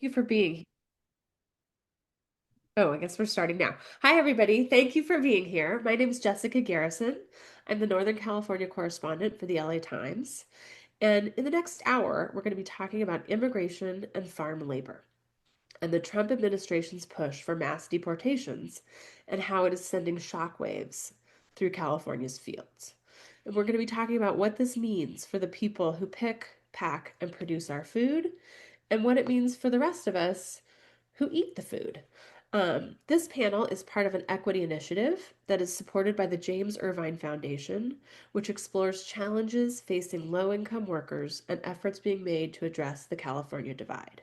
you for being Oh, I guess we're starting now. Hi, everybody. Thank you for being here. My name is Jessica Garrison. I'm the Northern California correspondent for the LA Times. And in the next hour, we're going to be talking about immigration and farm labor and the Trump administration's push for mass deportations and how it is sending shockwaves through California's fields. And we're going to be talking about what this means for the people who pick, pack, and produce our food, and what it means for the rest of us who eat the food. This panel is part of an equity initiative that is supported by the James Irvine Foundation, which explores challenges facing low-income workers and efforts being made to address the California divide.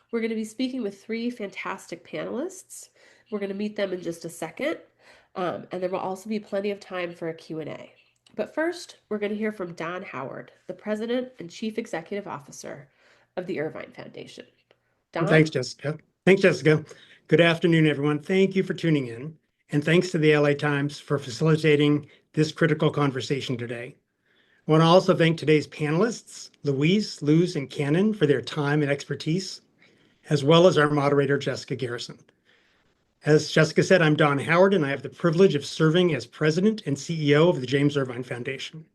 We're going to be speaking with three fantastic panelists. We're going to meet them in just a second, and there will also be plenty of time for a Q&A. But first, we're going to hear from Don Howard, the President and Chief Executive Officer of the Irvine Foundation. Don? Thanks, Jessica. Thanks, Jessica. Good afternoon, everyone. Thank you for tuning in. And thanks to the LA Times for facilitating this critical conversation today. I want to also thank today's panelists, Louise, Luz, and Cannon, for their time and expertise, as well as our moderator, Jessica Garrison. As Jessica said, I'm Don Howard, and I have the privilege of serving as President and CEO of the James Irvine Foundation.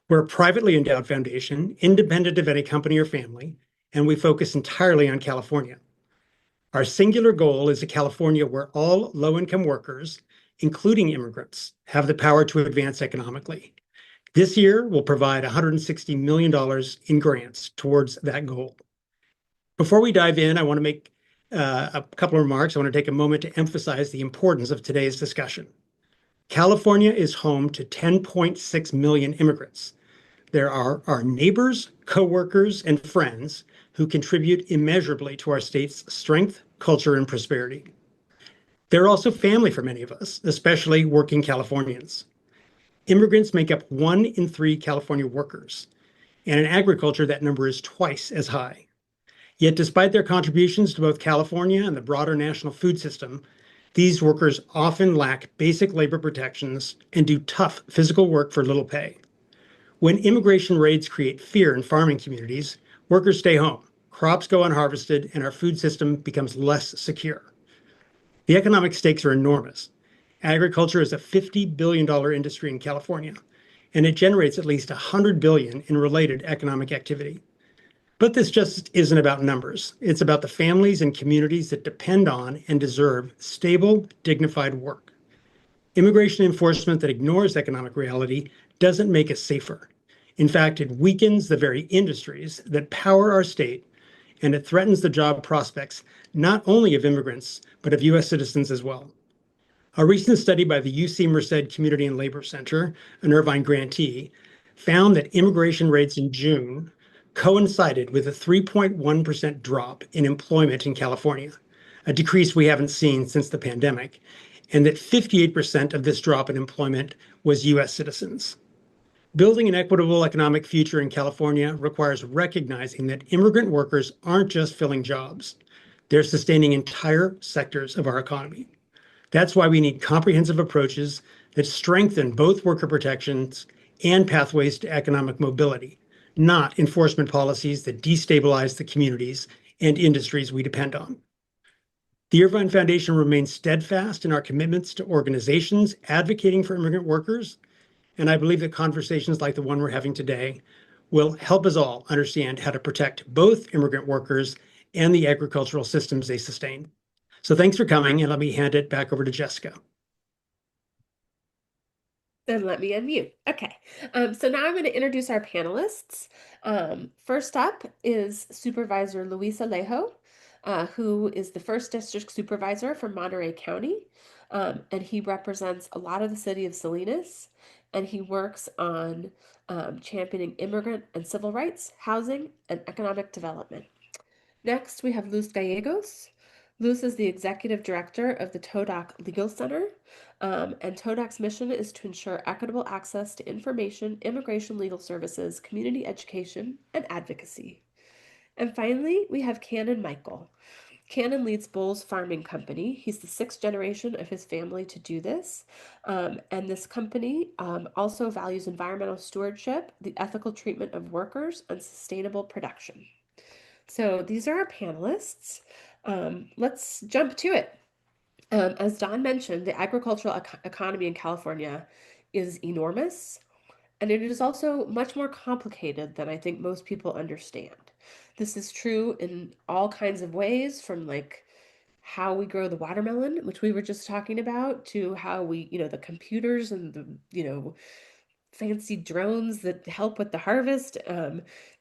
We're a privately endowed foundation, independent of any company or family, and we focus entirely on California. Our singular goal is a California where all low-income workers, including immigrants, have the power to advance economically. This year, we'll provide $160 million in grants towards that goal. Before we dive in, I want to make a couple of remarks. I want to take a moment to emphasize the importance of today's discussion. California is home to 10.6 million immigrants. There are our neighbors, co-workers, and friends who contribute immeasurably to our state's strength, culture, and prosperity. They're also family for many of us, especially working Californians. Immigrants make up 1 in 3 California workers, and in agriculture, that number is twice as high. Yet despite their contributions to both California and the broader national food system, these workers often lack basic labor protections and do tough physical work for little pay. When immigration raids create fear in farming communities, workers stay home, crops go unharvested, and our food system becomes less secure. The economic stakes are enormous. Agriculture is a $50 billion industry in California, and it generates at least $100 billion in related economic activity. But this just isn't about numbers. It's about the families and communities that depend on and deserve stable, dignified work. Immigration enforcement that ignores economic reality doesn't make us safer. In fact, it weakens the very industries that power our state, and it threatens the job prospects not only of immigrants, but of U.S. citizens as well. A recent study by the UC Merced Community and Labor Center, an Irvine grantee, found that immigration rates in June coincided with a 3.1% drop in employment in California, a decrease we haven't seen since the pandemic, and that 58% of this drop in employment was U.S. citizens. Building an equitable economic future in California requires recognizing that immigrant workers aren't just filling jobs, they're sustaining entire sectors of our economy. That's why we need comprehensive approaches that strengthen both worker protections and pathways to economic mobility, not enforcement policies that destabilize the communities and industries we depend on. The Irvine Foundation remains steadfast in our commitments to organizations advocating for immigrant workers, and I believe that conversations like the one we're having today will help us all understand how to protect both immigrant workers and the agricultural systems they sustain. So thanks for coming, and let me hand it back over to Jessica. And let me unmute. Okay. So now I'm going to introduce our panelists. First up is Supervisor Luis Alejo, who is the first district supervisor for Monterey County. And he represents a lot of the city of Salinas, and he works on championing immigrant and civil rights, housing, and economic development. Next, we have Luz Gallegos. Luz is the executive director of the TODEC Legal Center, and TODEC's mission is to ensure equitable access to information, immigration legal services, community education, and advocacy. And finally, we have Cannon Michael. Cannon leads Bull's Farming Company. He's the 6th generation of his family to do this. And this company also values environmental stewardship, the ethical treatment of workers, and sustainable production. So these are our panelists. Let's jump to it. As Don mentioned, the agricultural economy in California is enormous, and it is also much more complicated than I think most people understand. This is true in all kinds of ways, from like how we grow the watermelon, which we were just talking about, to how we, the computers and the, fancy drones that help with the harvest,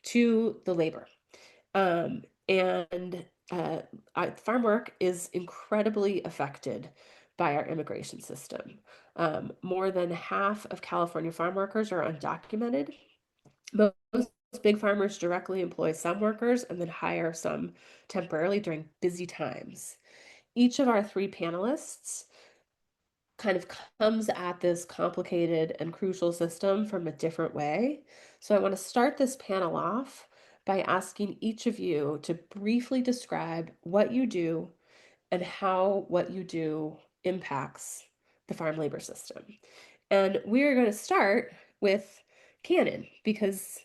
to the labor. And farm work is incredibly affected by our immigration system. More than half of California farm workers are undocumented. Most big farmers directly employ some workers and then hire some temporarily during busy times. Each of our three panelists kind of comes at this complicated and crucial system from a different way. So I want to start this panel off by asking each of you to briefly describe what you do and how what you do impacts the farm labor system. And we're going to start with Cannon because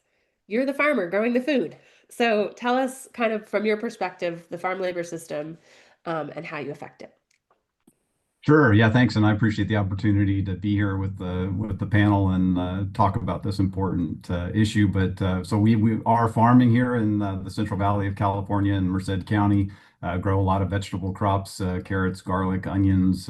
you're the farmer growing the food. So tell us kind of from your perspective, the farm labor system, and how you affect it. Sure. Yeah, thanks. And I appreciate the opportunity to be here with the panel and talk about this important issue. But so we are farming here in the Central Valley of California in Merced County, grow a lot of vegetable crops, carrots, garlic, onions,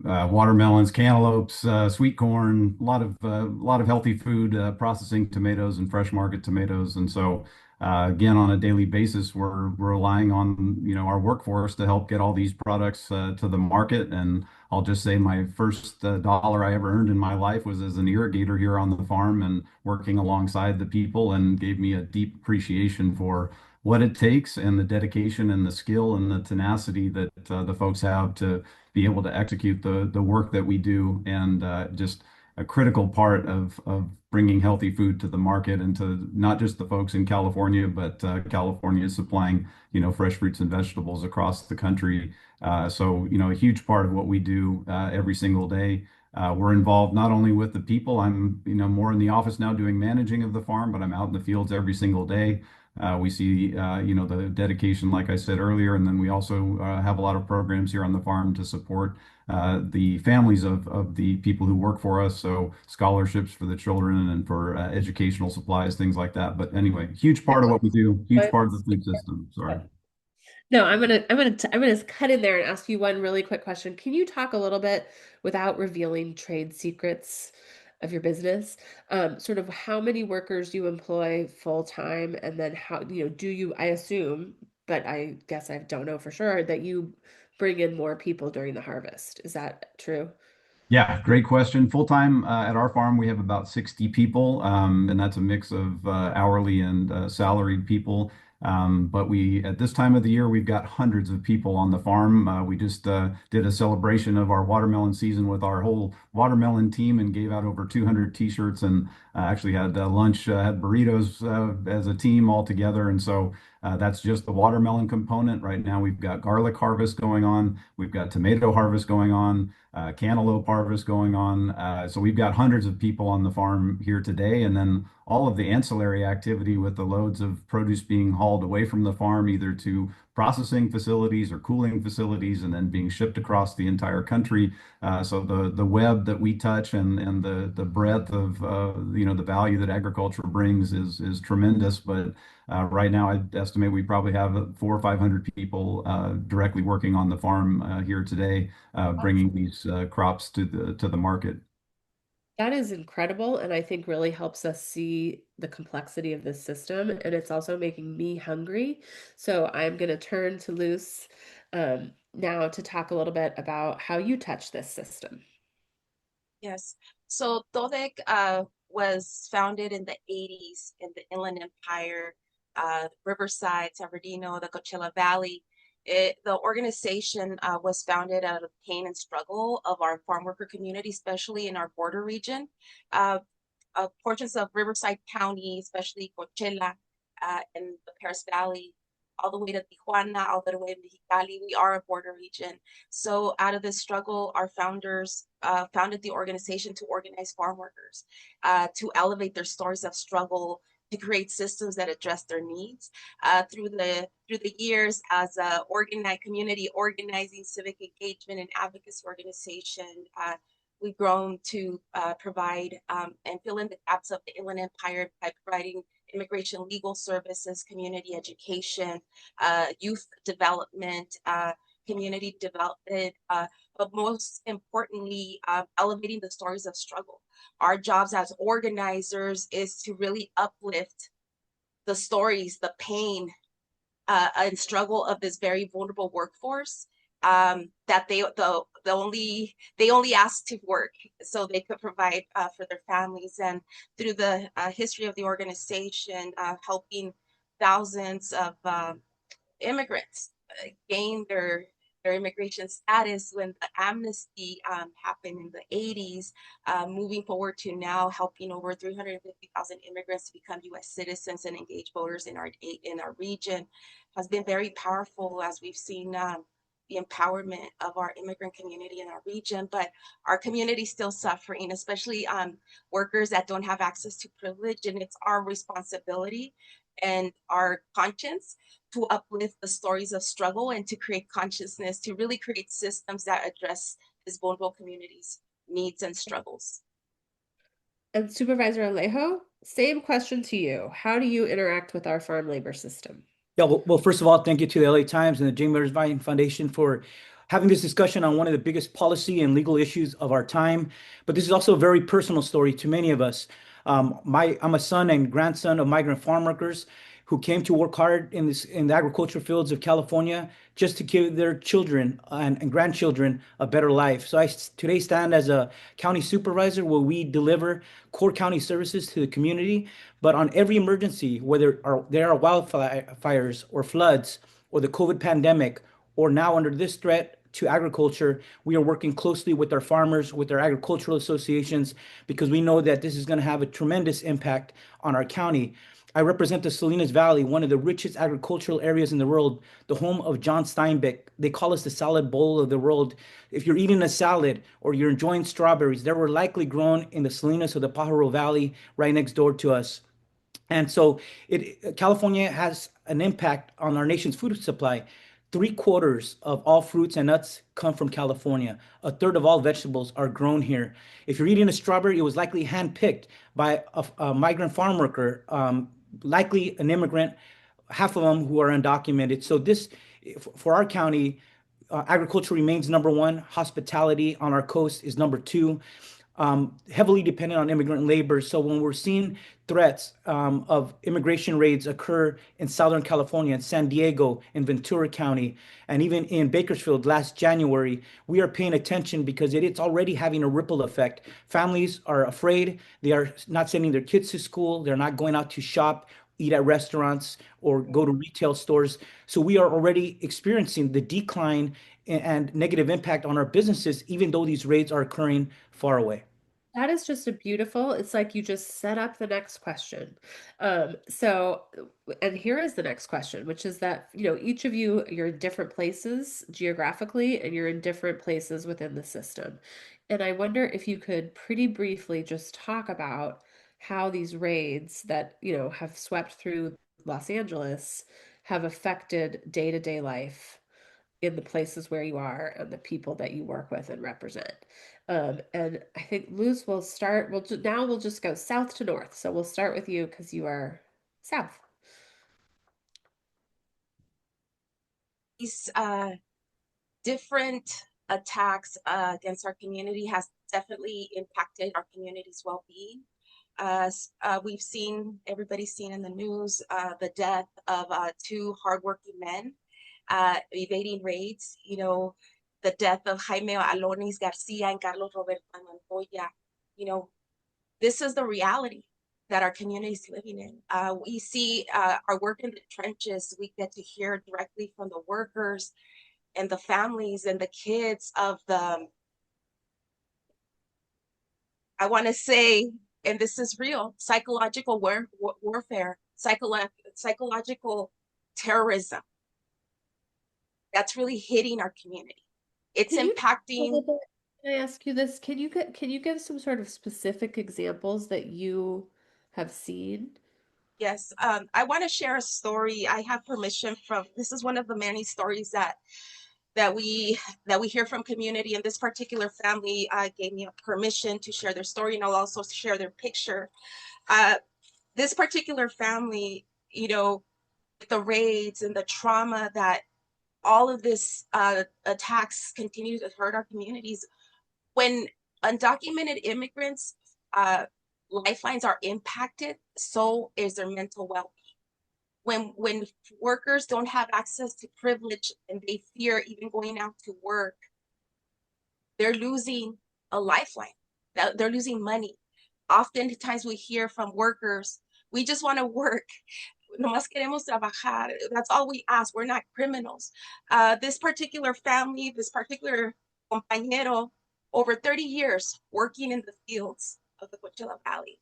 watermelons, cantaloupes, sweet corn, a lot of healthy food, processing tomatoes and fresh market tomatoes. And so again, on a daily basis, we're relying on our workforce to help get all these products to the market. And I'll just say my first dollar I ever earned in my life was as an irrigator here on the farm and working alongside the people, and gave me a deep appreciation for what it takes and the dedication and the skill and the tenacity that the folks have to be able to execute the work that we do, and just a critical part of bringing healthy food to the market and to not just the folks in California, but California is supplying fresh fruits and vegetables across the country. So a huge part of what we do every single day. We're involved not only with the people. I'm more in the office now doing managing of the farm, but I'm out in the fields every single day. We see, the dedication, like I said earlier, and then we also have a lot of programs here on the farm to support the families of the people who work for us. So scholarships for the children and for educational supplies, things like that. But anyway, huge part of what we do, huge part of the food system. Sorry. No, I'm gonna cut in there and ask you one really quick question. Can you talk a little bit without revealing trade secrets of your business? Sort of how many workers you employ full time, and then how, do you, I assume, but I guess I don't know for sure, that you bring in more people during the harvest. Is that true? Yeah, great question. Full time at our farm, we have about 60 people, and that's a mix of hourly and salaried people. But at this time of the year, we've got hundreds of people on the farm. We just did a celebration of our watermelon season with our whole watermelon team and gave out over 200 t-shirts, and actually had lunch, had burritos as a team all together. And so that's just the watermelon component. Right now, we've got garlic harvest going on. We've got tomato harvest going on, cantaloupe harvest going on. So we've got hundreds of people on the farm here today, and then all of the ancillary activity with the loads of produce being hauled away from the farm, either to processing facilities or cooling facilities, and then being shipped across the entire country. So the web that we touch, and the breadth of the value that agriculture brings is tremendous. But right now, I estimate we probably have 400 or 500 people directly working on the farm here today, bringing these crops to the market. That is incredible, and I think really helps us see the complexity of this system. And it's also making me hungry. So I'm going to turn to Luce now to talk a little bit about how you touch this system. Yes. So TODEC was founded in the 80s in the Inland Empire, Riverside, San Bernardino, the Coachella Valley. The organization was founded out of pain and struggle of our farm worker community, especially in our border region. Uh, Portions of Riverside County, especially Coachella and the Paris Valley, all the way to Tijuana, all the way to Mexicali. We are a border region. So out of this struggle, our founders founded the organization to organize farm workers, to elevate their stories of struggle, to create systems that address their needs. Through the years, as a community organizing, civic engagement, and advocacy organization, we've grown to provide and fill in the gaps of the Inland Empire by providing immigration legal services, community education, youth development, community development, but most importantly, elevating the stories of struggle. Our jobs as organizers is to really uplift the stories, the pain, and struggle of this very vulnerable workforce, that they only ask to work so they could provide for their families. And through the history of the organization, helping thousands of immigrants gain their immigration status when the amnesty happened in the 80s, moving forward to now helping over 350,000 immigrants to become U.S. citizens and engage voters in our region, has been very powerful as we've seen the empowerment of our immigrant community in our region. But our community is still suffering, especially workers that don't have access to privilege, and it's our responsibility and our conscience to uplift the stories of struggle and to create consciousness, to really create systems that address this vulnerable community's needs and struggles. And Supervisor Alejo, same question to you. How do you interact with our farm labor system? Yeah, well, first of all, thank you to the LA Times and the James Irvine Foundation for having this discussion on one of the biggest policy and legal issues of our time. But this is also a very personal story to many of us. I'm a son and grandson of migrant farm workers who came to work hard in the agricultural fields of California just to give their children and grandchildren a better life. So I today stand as a county supervisor where we deliver core county services to the community. But on every emergency, whether there are wildfires or floods or the COVID pandemic, or now under this threat to agriculture, we are working closely with our farmers, with our agricultural associations, because we know that this is going to have a tremendous impact on our county. I represent the Salinas Valley, one of the richest agricultural areas in the world, the home of John Steinbeck. They call us the salad bowl of the world. If you're eating a salad or you're enjoying strawberries, they were likely grown in the Salinas or the Pajaro Valley right next door to us. And so California has an impact on our nation's food supply. Three-quarters of all fruits and nuts come from California. A third of all vegetables are grown here. If you're eating a strawberry, it was likely handpicked by a migrant farm worker, likely an immigrant, half of them who are undocumented. So this, for our county, agriculture remains number one. Hospitality on our coast is number two. Heavily dependent on immigrant labor. So when we're seeing threats of immigration raids occur in Southern California, in San Diego, in Ventura County, and even in Bakersfield last January, we are paying attention because it's already having a ripple effect. Families are afraid. They are not sending their kids to school. They're not going out to shop, eat at restaurants, or go to retail stores. So we are already experiencing the decline and negative impact on our businesses, even though these raids are occurring far away. That is just it's like you just set up the next question. And here is the next question, which is that, each of you, you're in different places geographically, and you're in different places within the system. And I wonder if you could pretty briefly just talk about how these raids that, have swept through Los Angeles have affected day-to-day life in the places where you are and the people that you work with and represent. And I think Luz will start. Now we'll just go south to north. So we'll start with you because you are south. These different attacks against our community has definitely impacted our community's well-being. Everybody's seen in the news, the death of two hardworking men evading raids, the death of Jaime Alonis Garcia and Carlos Roberto Montoya. This is the reality that our community is living in. We see our work in the trenches. We get to hear directly from the workers and the families and the kids of I want to say, and this is real, psychological warfare, psychological terrorism that's really hitting our community. It's impacting. Can I ask you this? Can you give some sort of specific examples that you have seen? Yes, I want to share a story. I have permission from, this is one of the many stories that we that we hear from community, and this particular family gave me a permission to share their story, and I'll also share their picture. Uh, this particular family, the raids and the trauma that all of this attacks continue to hurt our communities. When undocumented immigrants lifelines are impacted, so is their mental well-being. When workers don't have access to privilege and they fear even going out to work, they're losing a lifeline. They're losing money. Oftentimes we hear from workers, we just want to work. Nomás queremos trabajar. That's all we ask. We're not criminals. This particular family, this particular compañero, over 30 years working in the fields of the Coachella Valley.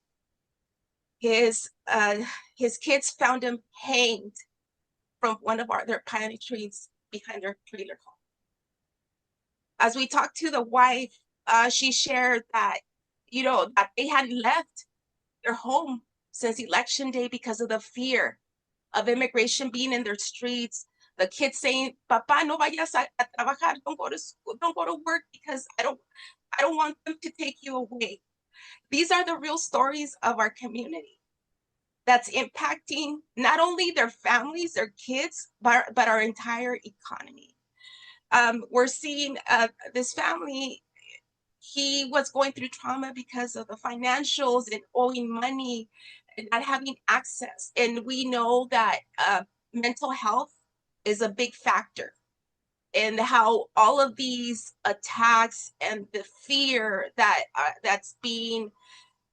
His kids found him hanged from one of their pine trees behind their trailer home. As we talked to the wife, she shared that, that they hadn't left their home since election day because of the fear of immigration being in their streets. The kids saying, "Papa, no vayas a trabajar, don't go to school, don't go to work because I don't want them to take you away." These are the real stories of our community that's impacting not only their families, their kids, but our entire economy. We're seeing this family, he was going through trauma because of the financials and owing money and not having access. And we know that mental health is a big factor, and how all of these attacks and the fear that's being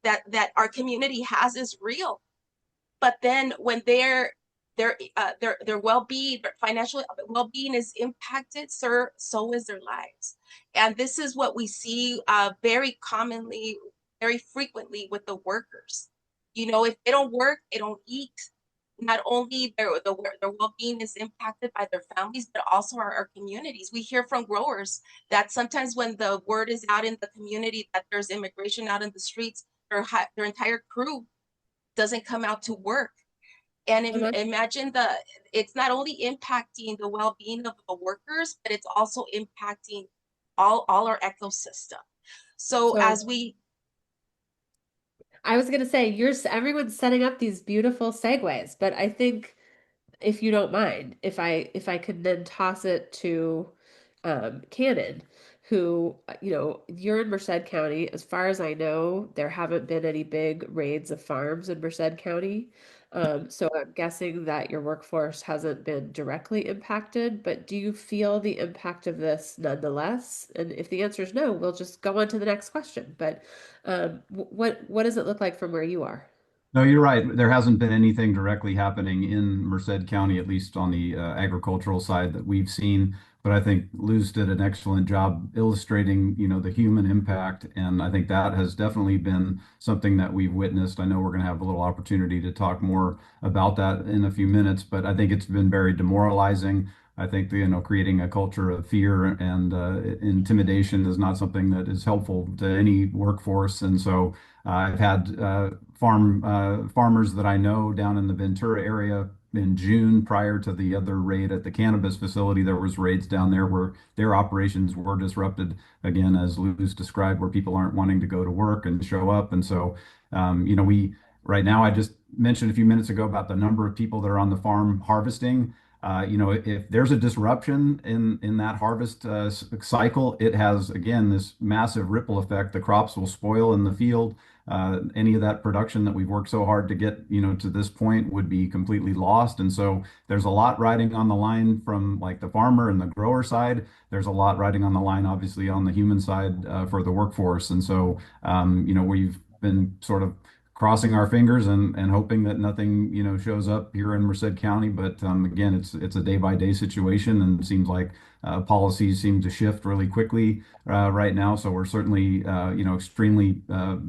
that our community has is real. But then when their well-being, their financial well-being is impacted, so is their lives. And this is what we see very commonly, very frequently with the workers. If they don't work, they don't eat. Not only their well-being is impacted by their families, but also our communities. We hear from growers that sometimes when the word is out in the community that there's immigration out in the streets, their entire crew doesn't come out to work. And imagine it's not only impacting the well-being of the workers, but it's also impacting all our ecosystem. So I was going to say, everyone's setting up these beautiful segues, but I think if you don't mind, if I could then toss it to Cannon, who, you're in Merced County. As far as I know, there haven't been any big raids of farms in Merced County. So I'm guessing that your workforce hasn't been directly impacted, but do you feel the impact of this nonetheless? And if the answer is no, we'll just go on to the next question. But what does it look like from where you are? No, you're right. There hasn't been anything directly happening in Merced County, at least on the agricultural side that we've seen. But I think Luz did an excellent job illustrating, the human impact, and I think that has definitely been something that we've witnessed. I know we're going to have a little opportunity to talk more about that in a few minutes, but I think it's been very demoralizing. I think, creating a culture of fear and intimidation is not something that is helpful to any workforce, and so. I've had farmers that I know down in the Ventura area in June prior to the other raid at the cannabis facility. There was raids down there where their operations were disrupted again, as Luz described, where people aren't wanting to go to work and show up. And so, we right now, I just mentioned a few minutes ago about the number of people that are on the farm harvesting. If there's a disruption in that harvest cycle, it has again this massive ripple effect. The crops will spoil in the field. Any of that production that we've worked so hard to get, to this point would be completely lost. And so there's a lot riding on the line from like the farmer and the grower side. There's a lot riding on the line, obviously, on the human side for the workforce. And so, we've been sort of crossing our fingers and hoping that nothing, shows up here in Merced County. But again, it's a day by day situation, and it seems like policies seem to shift really quickly right now. So we're certainly, extremely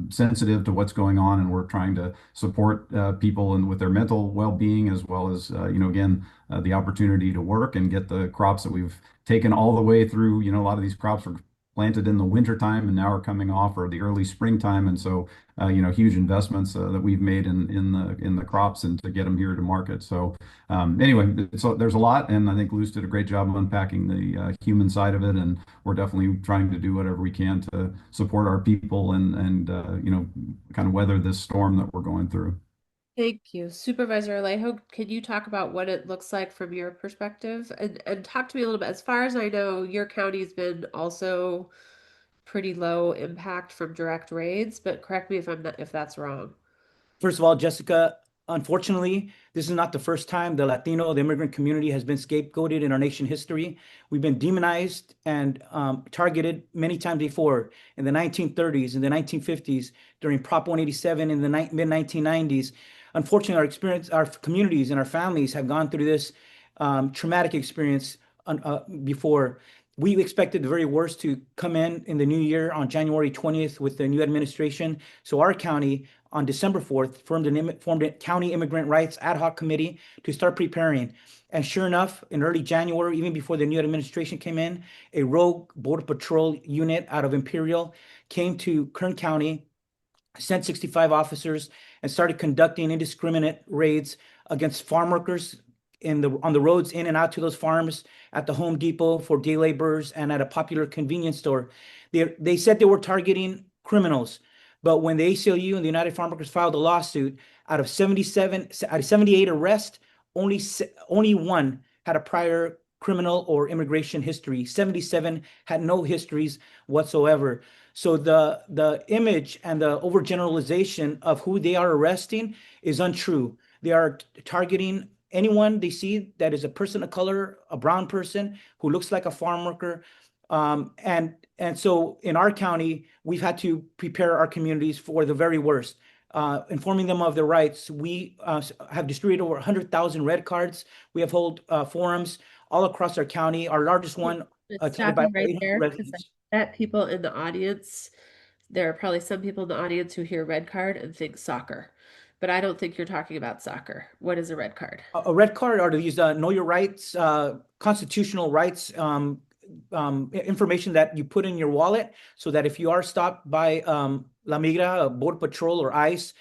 sensitive to what's going on, and we're trying to support people and with their mental well-being, as well as, again, the opportunity to work and get the crops that we've taken all the way through. A lot of these crops were planted in the winter time and now are coming off, or the early springtime. And so, huge investments that we've made in the crops and to get them here to market. So anyway, so there's a lot, and I think Luce did a great job of unpacking the human side of it, and we're definitely trying to do whatever we can to support our people and kind of weather this storm that we're going through. Thank you. Supervisor Alejo, can you talk about what it looks like from your perspective? And talk to me a little bit. As far as I know, your county's been also pretty low impact from direct raids, but correct me if I'm not, if that's wrong. First of all, Jessica, unfortunately, this is not the first time the immigrant community has been scapegoated in our nation history. We've been demonized and targeted many times before in the 1930s, in the 1950s, during Prop 187 in the mid-1990s. Unfortunately, our communities and our families have gone through this traumatic experience before. We expected the very worst to come in the new year on January 20th with the new administration. So our county on December 4th formed a county immigrant rights ad hoc committee to start preparing. And sure enough, in early January, even before the new administration came in, a rogue border patrol unit out of Imperial came to Kern County, sent 65 officers, and started conducting indiscriminate raids against farm workers on the roads in and out to those farms, at the Home Depot for day laborers, and at a popular convenience store. They said they were targeting criminals, but when the ACLU and the United Farm Workers filed a lawsuit, out of 78 arrests, only one had a prior criminal or immigration history. 77 had no histories whatsoever. So the image and the overgeneralization of who they are arresting is untrue. They are targeting anyone they see that is a person of color, a brown person who looks like a farm worker. And so in our county, we've had to prepare our communities for the very worst, informing them of their rights. We have distributed over 100,000 red cards. We have held forums all across our county. Our largest one attended Stop by you right 800 there because I residents. bet people in the audience, there are probably some people in the audience who hear red card and think soccer, but I don't think you're talking about soccer. What is a red card? A red card are these know your rights, constitutional rights, information that you put in your wallet so that if you are stopped by La Migra, Border Patrol, or ICE,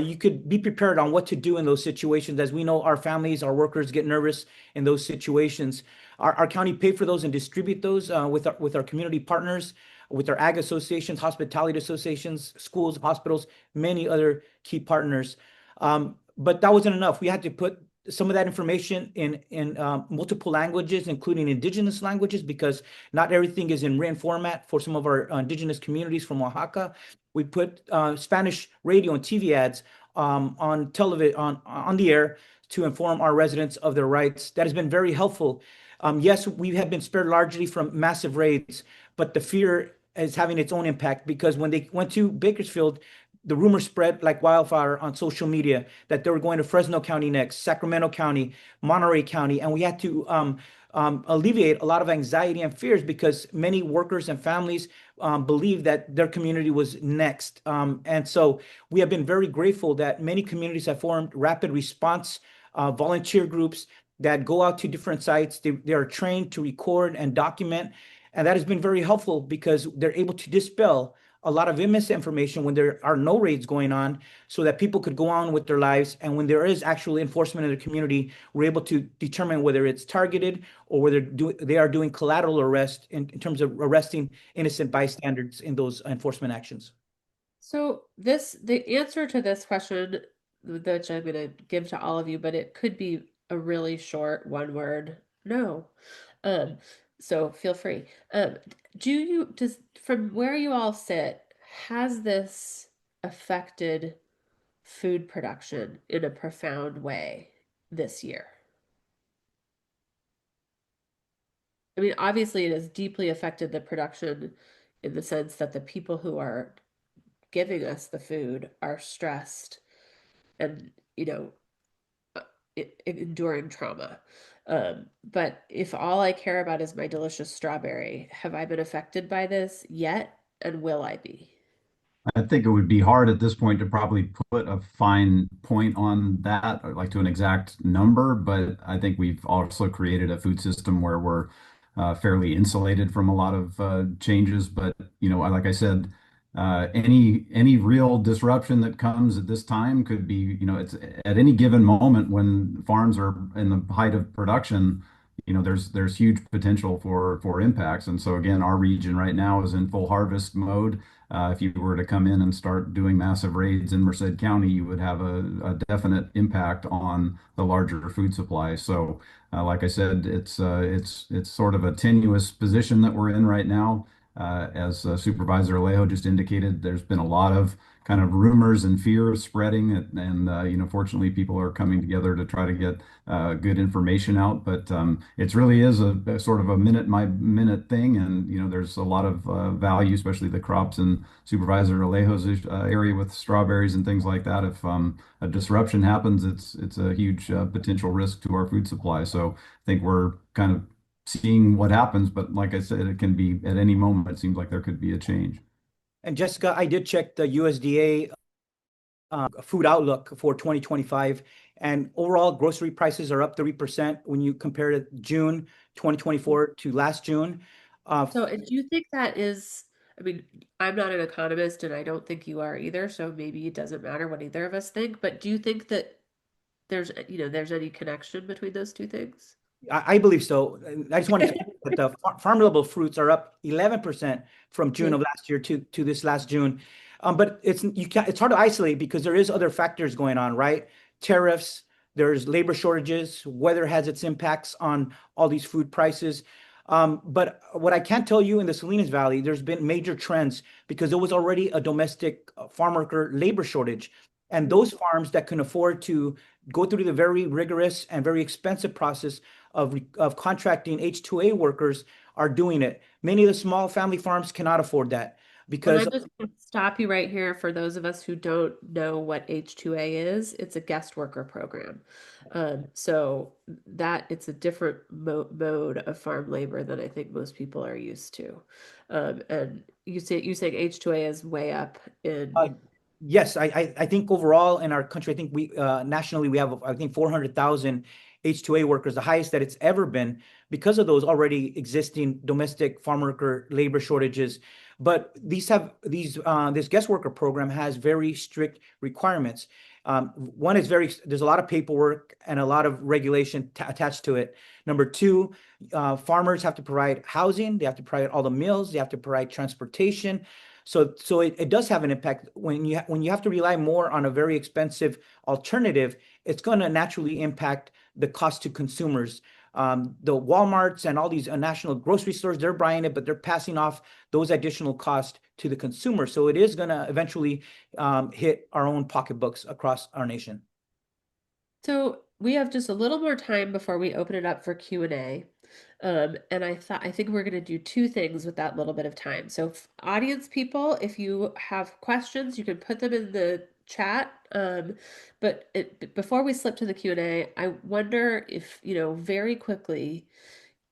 you could be prepared on what to do in those situations. As we know, our families, our workers get nervous in those situations. Our county paid for those and distribute those with our community partners, with our ag associations, hospitality associations, schools, hospitals, many other key partners. But that wasn't enough. We had to put some of that information in multiple languages, including indigenous languages, because not everything is in written format for some of our indigenous communities from Oaxaca. We put Spanish radio and TV ads on television on the air to inform our residents of their rights. That has been very helpful. Yes, we have been spared largely from massive raids, but the fear is having its own impact because when they went to Bakersfield, the rumor spread like wildfire on social media that they were going to Fresno County next, Sacramento County, Monterey County, and we had to alleviate a lot of anxiety and fears because many workers and families believed that their community was next. And so we have been very grateful that many communities have formed rapid response volunteer groups that go out to different sites. They are trained to record and document, and that has been very helpful because they're able to dispel a lot of misinformation when there are no raids going on so that people could go on with their lives. And when there is actual enforcement in the community, we're able to determine whether it's targeted or whether they are doing collateral arrest in terms of arresting innocent bystanders in those enforcement actions. So the answer to this question, which I'm going to give to all of you, but it could be a really short one word, no. Um, so feel free. Does from where you all sit, has this affected food production in a profound way this year? I mean, obviously it has deeply affected the production in the sense that the people who are giving us the food are stressed and, enduring trauma. But if all I care about is my delicious strawberry, have I been affected by this yet? And will I be? I think it would be hard at this point to probably put a fine point on that, or like to an exact number, but I think we've also created a food system where we're fairly insulated from a lot of changes. But like I said, any real disruption that comes at this time could be, it's at any given moment when farms are in the height of production. There's huge potential for impacts. And so again, our region right now is in full harvest mode. If you were to come in and start doing massive raids in Merced County, you would have a definite impact on the larger food supply. So, like I said, it's sort of a tenuous position that we're in right now. As Supervisor Alejo just indicated, there's been a lot of kind of rumors and fear spreading, and fortunately, people are coming together to try to get good information out. But it really is a sort of a minute by minute thing, and there's a lot of value, especially the crops in Supervisor Alejo's area with strawberries and things like that. If a disruption happens, it's a huge potential risk to our food supply. So I think we're kind of seeing what happens, but like I said, it can be at any moment. It seems like there could be a change. And Jessica, I did check the USDA food outlook for 2025, and overall grocery prices are up 3% when you compare to June 2024 to last June. So, and do you think that is, I mean, I'm not an economist and I don't think you are either, so maybe it doesn't matter what either of us think, but do you think that there's any connection between those two things? I believe so. And I just wanted to say that the farm level fruits are up 11% from June Yeah. of last year to this last June. But it's hard to isolate because there is other factors going on, right? Tariffs, there's labor shortages, weather has its impacts on all these food prices. But what I can tell you in the Salinas Valley, there's been major trends because there was already a domestic farm worker labor shortage. And those farms that can afford to go through the very rigorous and very expensive process of contracting H-2A workers are doing it. Many of the small family farms cannot afford that And because I'm just going to stop you right here for those of us who don't know what H-2A is. It's a guest worker program. So that it's a different mode of farm labor than I think most people are used to. And you saying H-2A is way up uh, in. yes, I think overall in our country, I think we nationally we have I think 400,000 H-2A workers, the highest that it's ever been because of those already existing domestic farm worker labor shortages. But this guest worker program has very strict requirements. One is there's a lot of paperwork and a lot of regulation attached to it. Number two, farmers have to provide housing, they have to provide all the meals, they have to provide transportation. So it does have an impact when you have to rely more on a very expensive alternative. It's going to naturally impact the cost to consumers. The Walmarts and all these national grocery stores, they're buying it, but they're passing off those additional costs to the consumer. So it is going to eventually hit our own pocketbooks across our nation. So we have just a little more time before we open it up for Q&A. And I think we're going to do two things with that little bit of time. So audience people, if you have questions, you can put them in the chat. Before we slip to the Q&A, I wonder if, very quickly,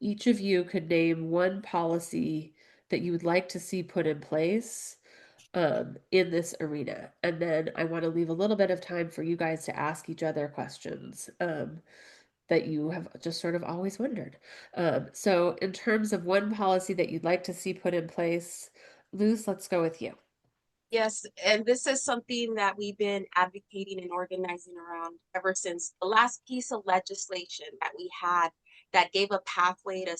each of you could name one policy that you would like to see put in place in this arena. And then I want to leave a little bit of time for you guys to ask each other questions that you have just sort of always wondered. So in terms of one policy that you'd like to see put in place, Luz, let's go with you. Yes, and this is something that we've been advocating and organizing around ever since the last piece of legislation that we had that gave a pathway to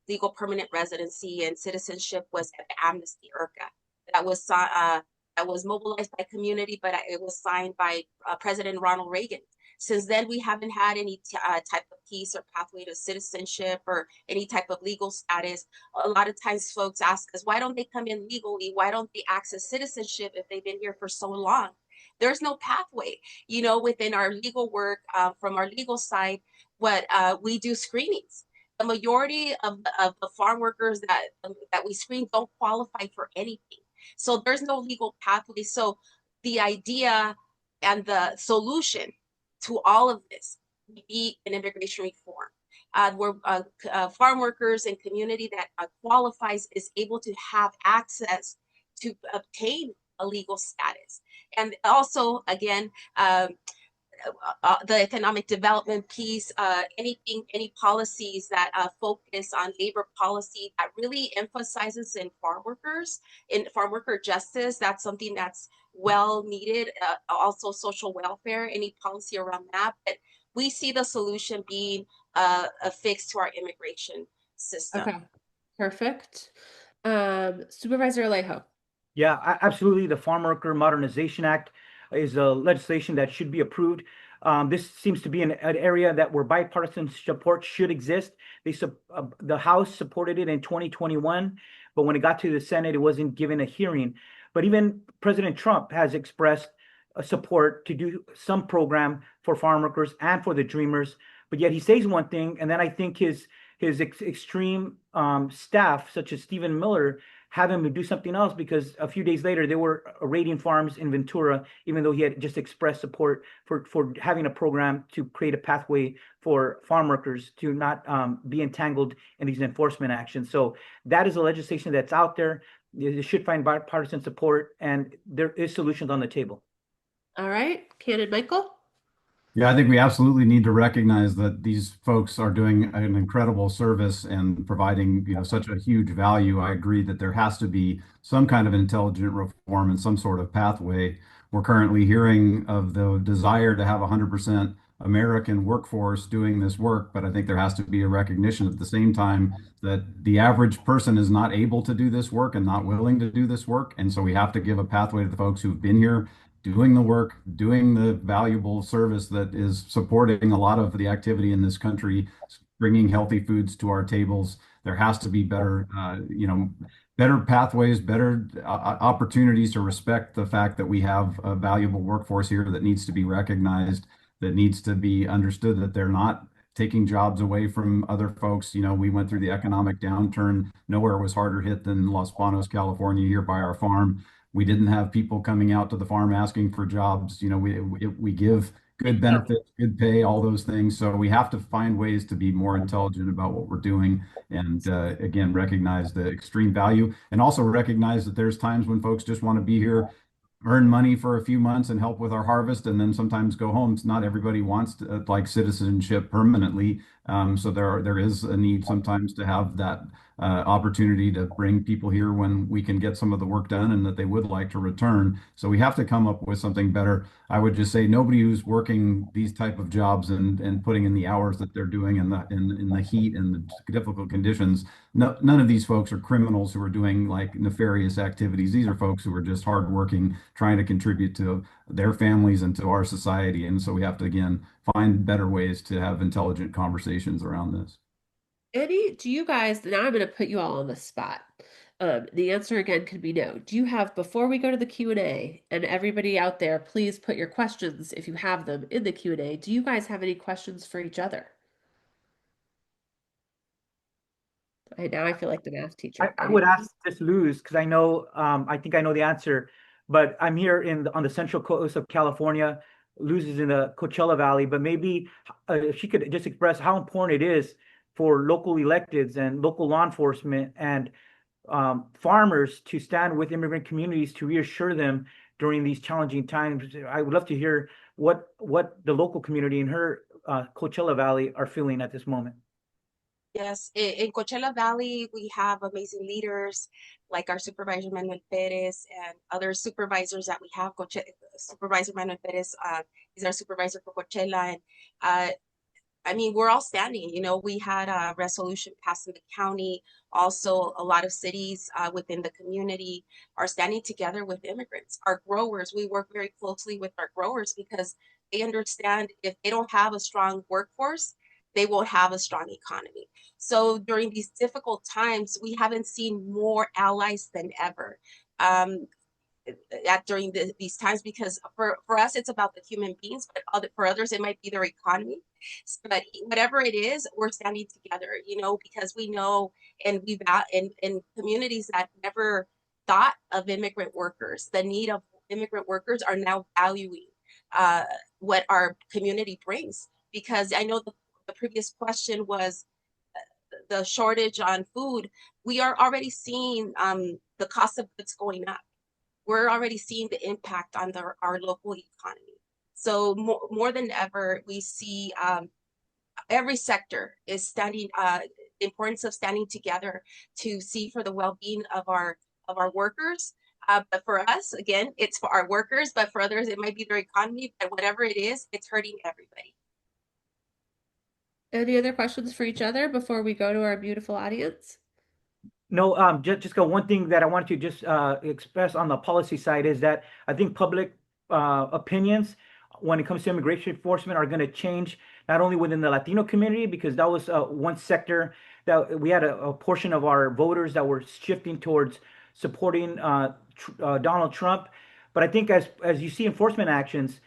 legal permanent residency and citizenship was the amnesty IRCA that was mobilized by community, but it was signed by President Ronald Reagan. Since then, we haven't had any type of piece or pathway to citizenship or any type of legal status. A lot of times folks ask us, why don't they come in legally? Why don't they access citizenship if they've been here for so long? There's no pathway, within our legal work, from our legal side, what we do screenings. The majority of the farm workers that we screen don't qualify for anything. So there's no legal pathway. So the idea and the solution to all of this would be an immigration reform. Where farm workers and community that qualifies is able to have access to obtain a legal status. And also, again, the economic development piece, any policies that focus on labor policy that really emphasizes in farm worker justice. That's something that's well needed. Also social welfare, any policy around that. But we see the solution being a fix to our immigration system. Okay, perfect. Supervisor Alejo. Yeah, absolutely. The Farm Worker Modernization Act is a legislation that should be approved. This seems to be an area that where bipartisan support should exist. The House supported it in 2021, but when it got to the Senate, it wasn't given a hearing. But even President Trump has expressed support to do some program for farm workers and for the Dreamers. But yet he says one thing, and then I think his extreme staff, such as Stephen Miller, have him do something else, because a few days later they were raiding farms in Ventura, even though he had just expressed support for having a program to create a pathway for farm workers to not be entangled in these enforcement actions. So that is a legislation that's out there. It should find bipartisan support, and there is solutions on the table. All right, Canon Michael. Yeah, I think we absolutely need to recognize that these folks are doing an incredible service and providing, such a huge value. I agree that there has to be some kind of intelligent reform and some sort of pathway. We're currently hearing of the desire to have 100% American workforce doing this work, but I think there has to be a recognition at the same time that the average person is not able to do this work and not willing to do this work. And so we have to give a pathway to the folks who've been here doing the work, doing the valuable service that is supporting a lot of the activity in this country, bringing healthy foods to our tables. There has to be better, better pathways, better opportunities to respect the fact that we have a valuable workforce here that needs to be recognized, that needs to be understood that they're not taking jobs away from other folks. We went through the economic downturn. Nowhere was harder hit than Los Banos, California, here by our farm. We didn't have people coming out to the farm asking for jobs. We give good benefits, good pay, all those things. So we have to find ways to be more intelligent about what we're doing, and again, recognize the extreme value, and also recognize that there's times when folks just want to be here, earn money for a few months and help with our harvest, and then sometimes go home. It's not everybody wants to, like, citizenship permanently. So there is a need sometimes to have that opportunity to bring people here when we can get some of the work done and that they would like to return. So we have to come up with something better. I would just say nobody who's working these type of jobs and putting in the hours that they're doing in the heat and the difficult conditions, none of these folks are criminals who are doing like nefarious activities. These are folks who are just hardworking, trying to contribute to their families and to our society. And so we have to, again, find better ways to have intelligent conversations around this. Do you guys, now I'm going to put you all on the spot. The answer again could be no. Do you have, before we go to the Q&A, and everybody out there, please put your questions, if you have them, in the Q&A. Do you guys have any questions for each other? Now I feel like the math teacher. I would ask this Luz, because I know, I think I know the answer, but I'm here on the central coast of California. Luz is in the Coachella Valley, but maybe if she could just express how important it is for local electeds and local law enforcement and farmers to stand with immigrant communities to reassure them during these challenging times. I would love to hear what the local community in her Coachella Valley are feeling at this moment. Yes, in Coachella Valley, we have amazing leaders like our Supervisor Manuel Perez and other supervisors that we have. Supervisor Manuel Perez is our supervisor for Coachella. And I mean, we're all standing. We had a resolution passed in the county. Also, a lot of cities within the community are standing together with immigrants. Our growers, we work very closely with our growers because they understand if they don't have a strong workforce, they won't have a strong economy. So during these difficult times, we haven't seen more allies than ever. During these times, because for us it's about the human beings, but for others it might be their economy. But whatever it is, we're standing together, because we know, and we've in communities that never thought of immigrant workers, the need of immigrant workers, are now valuing what our community brings. Because I know the previous question was the shortage on food. We are already seeing the cost of goods going up. We're already seeing the impact on our local economy. So more than ever, we see every sector is standing, the importance of standing together to see for the well-being of our workers. But for us, again, it's for our workers, but for others, it might be their economy, but whatever it is, it's hurting everybody. Any other questions for each other before we go to our beautiful audience? No, just got one thing that I wanted to just express on the policy side is that I think public opinions when it comes to immigration enforcement are going to change not only within the Latino community, because that was one sector that we had a portion of our voters that were shifting towards supporting Donald Trump. But I think as you see enforcement actions,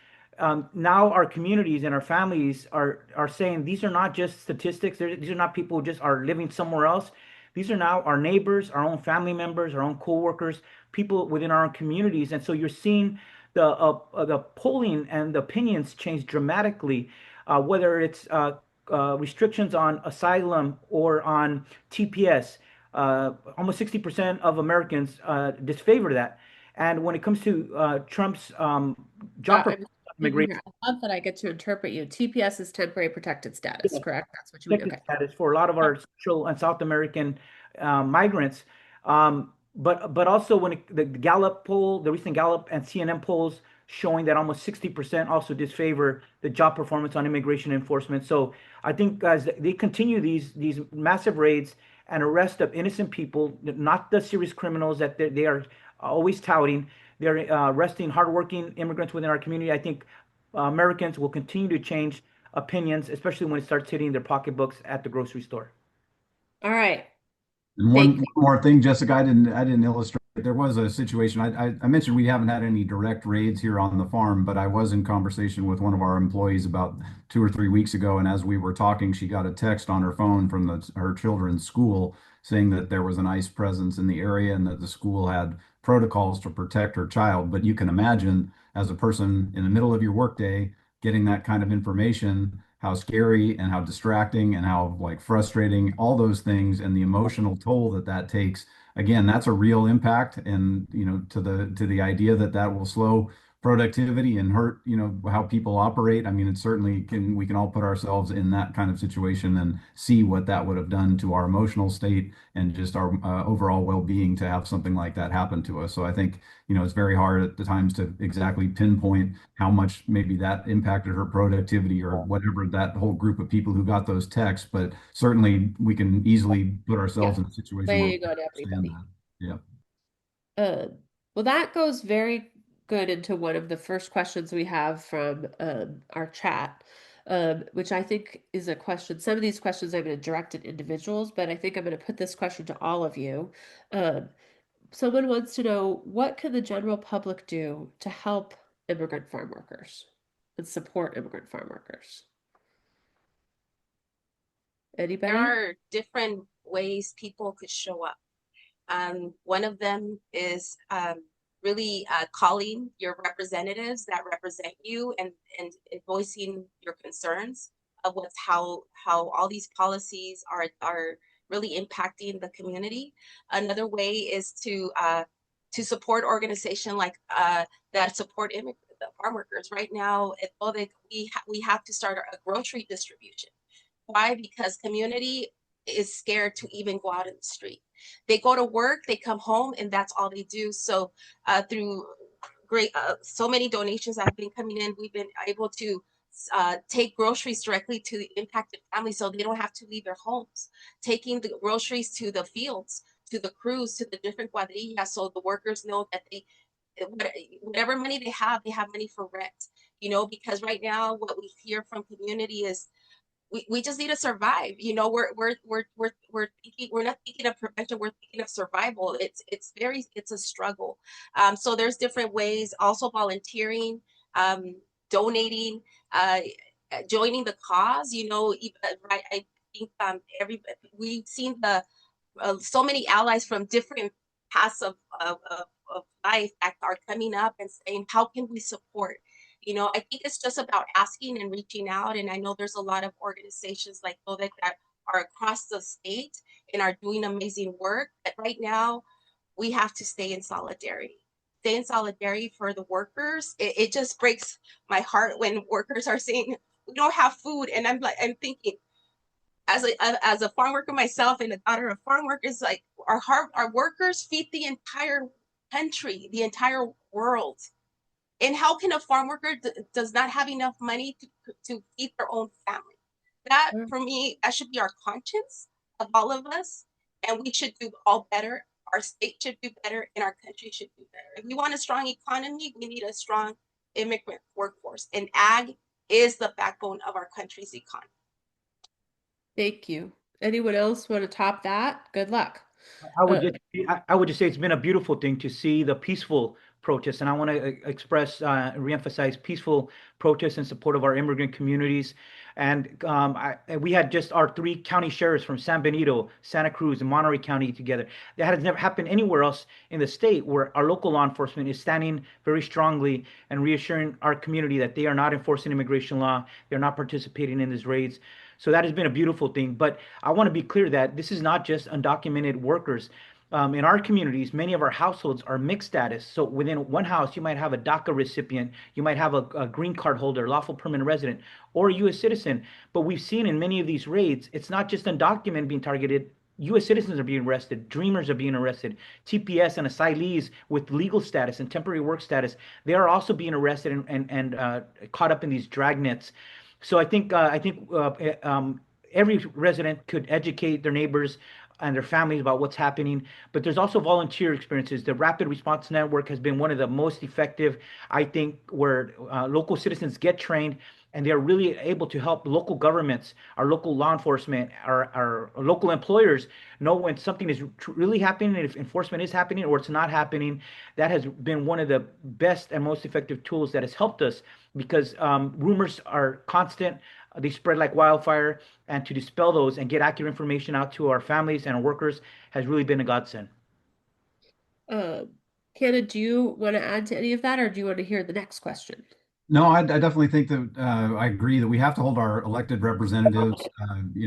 now our communities and our families are saying these are not just statistics. These are not people who just are living somewhere else. These are now our neighbors, our own family members, our own coworkers, people within our own communities. And so you're seeing the polling and the opinions change dramatically, whether it's restrictions on asylum or on TPS. Almost 60% of Americans disfavor that. And when it comes to Trump's job I'm thinking immigration, here. I love that I get to interpret you. TPS is temporary protected status, correct? That's what you mean. protected Okay. status for a lot of our Central and South American migrants. But also when the Gallup poll, the recent Gallup and CNN polls showing that almost 60% also disfavor the job performance on immigration enforcement. So I think as they continue these massive raids and arrest of innocent people, not the serious criminals that they are always touting, they're arresting hardworking immigrants within our community. I think Americans will continue to change opinions, especially when it starts hitting their pocketbooks at the grocery store. All right. And Thank one more thing, Jessica, I didn't illustrate. There was a situation. I mentioned we haven't had any direct raids here on the farm, but I was in conversation with one of our employees about 2 or 3 weeks ago, and as we were talking, she got a text on her phone from her children's school saying that there was an ICE presence in the area and that the school had protocols to protect her child. But you can imagine, as a person in the middle of your workday, getting that kind of information, how scary and how distracting and how like frustrating all those things and the emotional toll that that takes. Again, that's a real impact, and to the idea that that will slow productivity and hurt how people operate. I mean, it certainly can. We can all put ourselves in that kind of situation and see what that would have done to our emotional state and just our overall well-being to have something like that happen to us. So I think it's very hard at the times to exactly pinpoint how much maybe that impacted her productivity or whatever, that whole group of people who got those texts. But certainly we can easily put Yeah. ourselves in a situation where we Weighing on understand everybody. that. Yeah. Well, that goes very good into one of the first questions we have from our chat, which I think is a question. Some of these questions I'm going to direct at individuals, but I think I'm going to put this question to all of you. Someone wants to know, what can the general public do to help immigrant farm workers and support immigrant farm workers? There Anybody? are different ways people could show up. One of them is really calling your representatives that represent you and voicing your concerns of how all these policies are really impacting the community. Another way is to support organization like that support the farm workers. Right now at TODEC, we have to start a grocery distribution. Why? Because community is scared to even go out in the street. They go to work, they come home, and that's all they do. So through so many donations that have been coming in, we've been able to take groceries directly to the impacted families so they don't have to leave their homes. Taking the groceries to the fields, to the crews, to the different cuadrillas, so the workers know that whatever money they have money for rent. Because right now what we hear from community is we just need to survive. We're not thinking of prevention, we're thinking of survival. It's a struggle. So there's different ways, also volunteering, donating, joining the cause. Right? I think we've seen the so many allies from different paths of life that are coming up and saying, how can we support? I think it's just about asking and reaching out. And I know there's a lot of organizations like TODEC that are across the state and are doing amazing work. But right now, we have to stay in solidarity. stay in solidarity for the workers. It just breaks my heart when workers are saying we don't have food, and I'm thinking, as a farm worker myself and a daughter of farm workers, like our workers feed the entire country, the entire world. And how can a farm worker does not have enough money to feed their own family? That for me, that should be our conscience of all of us, and we should do all better. Our state should do better, and our country should do better. If we want a strong economy, we need a strong immigrant workforce, and ag is the backbone of our country's economy. Thank you. Anyone else want to top that? Good luck. I would just I would just say it's been a beautiful thing to see the peaceful protests, and I want to express reemphasize peaceful protests in support of our immigrant communities. And we had just our three county sheriffs from San Benito, Santa Cruz, and Monterey County together. That has never happened anywhere else in the state, where our local law enforcement is standing very strongly and reassuring our community that they are not enforcing immigration law, they're not participating in these raids. So that has been a beautiful thing. But I want to be clear that this is not just undocumented workers. In our communities, many of our households are mixed status. So within one house, you might have a DACA recipient, you might have a green card holder, lawful permanent resident, or a U.S. citizen. But we've seen in many of these raids, it's not just undocumented being targeted. U.S. citizens are being arrested, dreamers are being arrested, TPS and asylees with legal status and temporary work status, they are also being arrested and caught up in these dragnets. So every resident could educate their neighbors and their families about what's happening. But there's also volunteer experiences. The Rapid Response Network has been one of the most effective, I think, where local citizens get trained and they're really able to help local governments, our local law enforcement, our local employers know when something is really happening, if enforcement is happening or it's not happening. That has been one of the best and most effective tools that has helped us because rumors are constant. They spread like wildfire, and to dispel those and get accurate information out to our families and our workers has really been a godsend. Hannah, do you want to add to any of that, or do you want to hear the next question? No, I definitely think that I agree that we have to hold our elected representatives,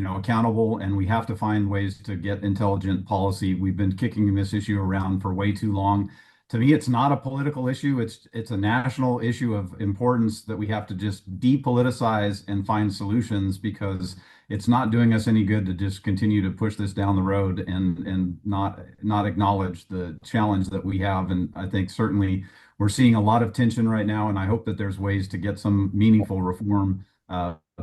accountable, and we have to find ways to get intelligent policy. We've been kicking this issue around for way too long. To me, it's not a political issue. It's a national issue of importance that we have to just depoliticize and find solutions because it's not doing us any good to just continue to push this down the road and not acknowledge the challenge that we have. And I think certainly we're seeing a lot of tension right now, and I hope that there's ways to get some meaningful reform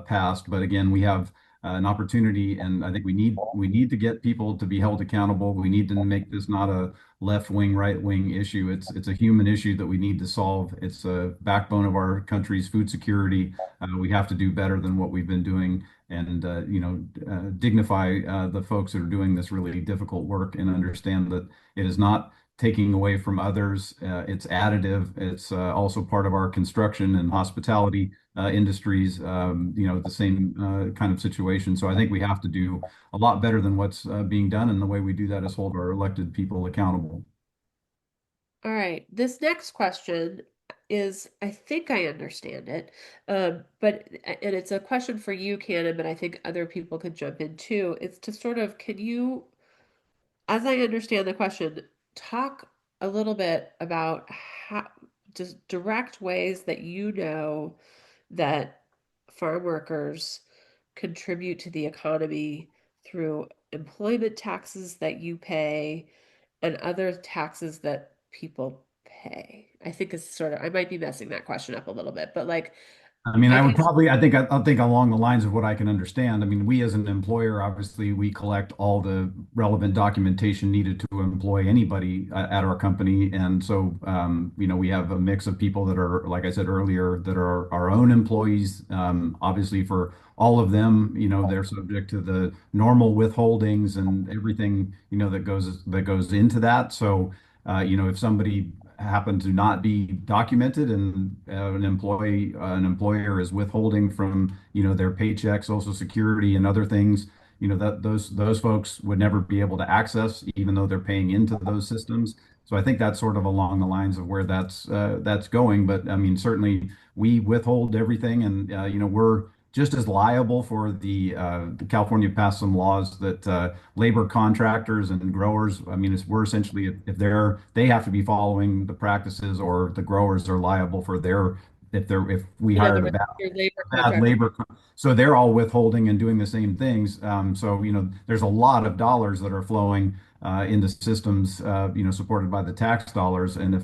passed. But again, we have an opportunity, and I think we need to get people to be held accountable. We need to make this not a left wing, right wing issue. It's a human issue that we need to solve. It's a backbone of our country's food security. We have to do better than what we've been doing, and dignify the folks that are doing this really difficult work, and understand that it is not taking away from others. It's additive. It's also part of our construction and hospitality industries, the same kind of situation. So I think we have to do a lot better than what's being done. And the way we do that is hold our elected people accountable. All right. This next question is, I think I understand it, and it's a question for you, Cannon, but I think other people could jump in too. It's to sort of, can you, as I understand the question, talk a little bit about how, just direct ways that you know that farm workers contribute to the economy through employment taxes that you pay and other taxes that people pay. I think it's sort of, I might be messing that question up a little bit, but like, I mean, I I would guess, probably, I'll think along the lines of what I can understand. I mean, we as an employer, obviously, we collect all the relevant documentation needed to employ anybody at our company. And so, we have a mix of people that are, like I said earlier, that are our own employees. Obviously, for all of them, they're subject to the normal withholdings and everything, that goes into that. So, if somebody happen to not be documented and an employer is withholding from their paycheck, Social Security, and other things, that those folks would never be able to access, even though they're paying into those systems. So I think that's sort of along the lines of where that's going. But I mean, certainly we withhold everything, and we're just as liable for the California passed some laws that labor contractors and growers, I mean, we're essentially, if they have to be following the practices, or the growers are liable for their, if we In other hired a words, your labor bad contract. labor. So they're all withholding and doing the same things. So, there's a lot of dollars that are flowing into systems, supported by the tax dollars. And if,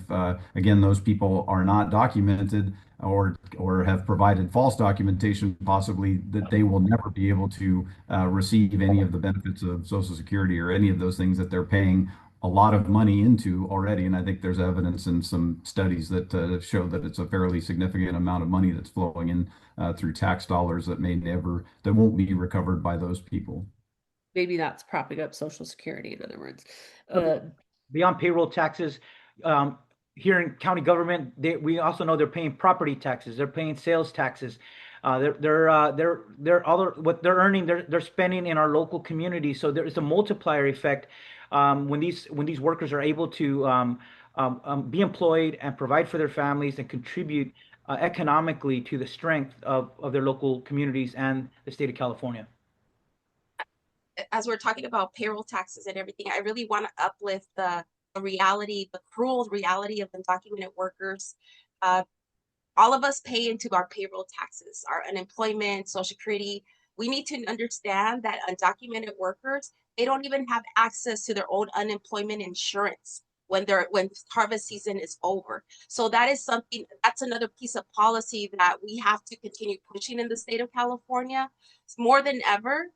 again, those people are not documented, or have provided false documentation, possibly, that they will never be able to receive any of the benefits of Social Security or any of those things that they're paying a lot of money into already. And I think there's evidence in some studies that show that it's a fairly significant amount of money that's flowing in through tax dollars that won't be recovered by those people. Maybe that's propping up Social Security, in other words. Beyond payroll taxes, here in county government, we also know they're paying property taxes, they're paying sales taxes. They're other what they're earning, they're spending in our local community. So there is a multiplier effect when these workers are able to be employed and provide for their families and contribute economically to the strength of their local communities and the state of California. As we're talking about payroll taxes and everything, I really want to uplift the reality, the cruel reality of undocumented workers. All of us pay into our payroll taxes, our unemployment, Social Security. We need to understand that undocumented workers, they don't even have access to their own unemployment insurance when harvest season is over. So that's another piece of policy that we have to continue pushing in the state of California. More than ever,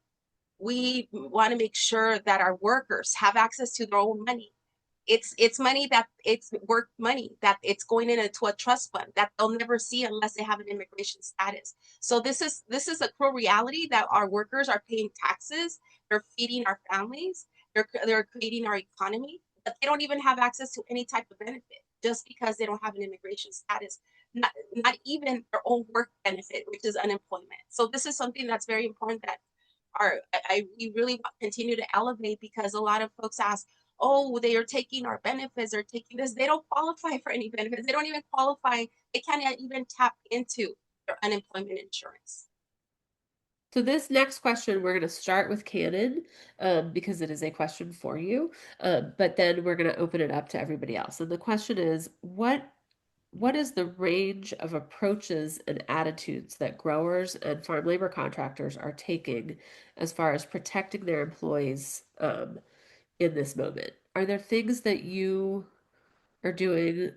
we want to make sure that our workers have access to their own money. It's money that it's work money that it's going into a trust fund that they'll never see unless they have an immigration status. So this is a cruel reality that our workers are paying taxes, they're feeding our families, they're creating our economy, but they don't even have access to any type of benefit just because they don't have an immigration status. Not even their own work benefit, which is unemployment. So this is something that's very important that we really continue to elevate, because a lot of folks ask, oh, they are taking our benefits, they're taking this. They don't qualify for any benefits. They don't even qualify. They can't even tap into their unemployment insurance. So this next question, we're going to start with Cannon because it is a question for you, but then we're going to open it up to everybody else. And the question is, what is the range of approaches and attitudes that growers and farm labor contractors are taking as far as protecting their employees in this moment? Are there things that you are doing